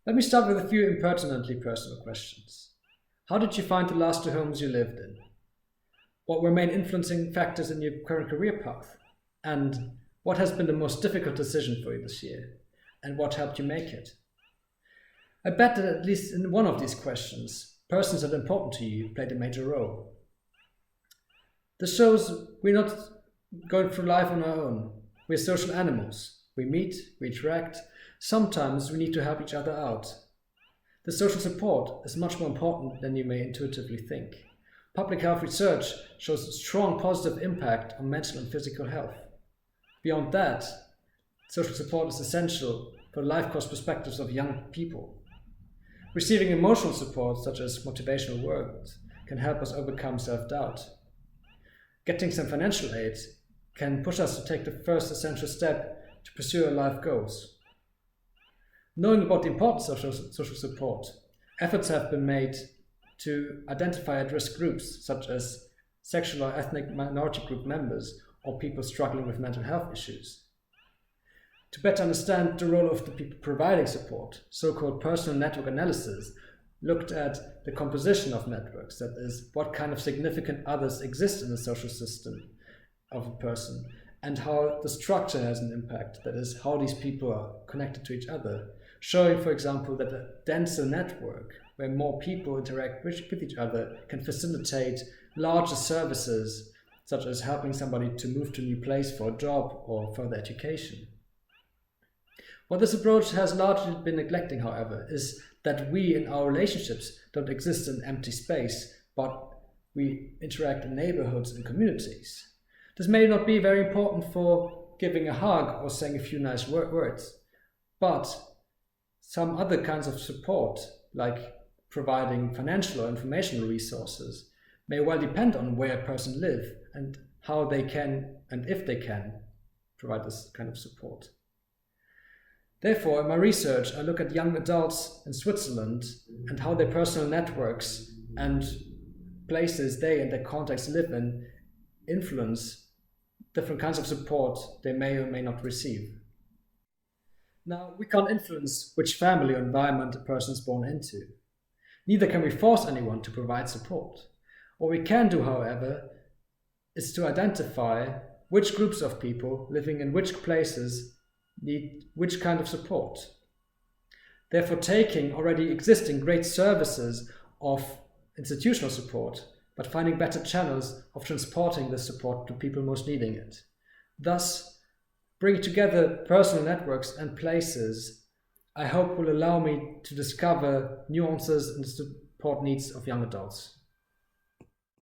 Let me start with a few impertinently personal questions. How did you find the last two homes you lived in? What were main influencing factors in your current career path? And what has been the most difficult decision for you this year? And what helped you make it? I bet that at least in one of these questions, persons that are important to you played a major role. This shows we're not going through life on our own. We're social animals. We meet, we interact. Sometimes we need to help each other out. The social support is much more important than you may intuitively think. Public health research shows a strong positive impact on mental and physical health. Beyond that, social support is essential for the life course perspectives of young people. Receiving emotional support, such as motivational words, can help us overcome self-doubt. Getting some financial aid can push us to take the first essential step to pursue our life goals. Knowing about the importance of social support, efforts have been made to identify at-risk groups such as sexual or ethnic minority group members or people struggling with mental health issues. To better understand the role of the people providing support, so-called personal network analysis looked at the composition of networks, that is, what kind of significant others exist in the social system of a person, and how the structure has an impact, that is, how these people are connected to each other, showing, for example, that a denser network where more people interact with each other can facilitate larger services, such as helping somebody to move to a new place for a job or further education. What this approach has largely been neglecting, however, is that we in our relationships don't exist in empty space, but we interact in neighborhoods and communities. This may not be very important for giving a hug or saying a few nice words, but some other kinds of support, like providing financial or informational resources, may well depend on where a person lives and how they can, and if they can, provide this kind of support. Therefore, in my research, I look at young adults in Switzerland and how their personal networks and places they and their contacts live in influence different kinds of support they may or may not receive. Now, we can't influence which family or environment a person is born into. Neither can we force anyone to provide support. What we can do, however, is to identify which groups of people living in which places need which kind of support. Therefore, taking already existing great services of institutional support, but finding better channels of transporting this support to people most needing it. Thus, bringing together personal networks and places, I hope will allow me to discover nuances and support needs of young adults.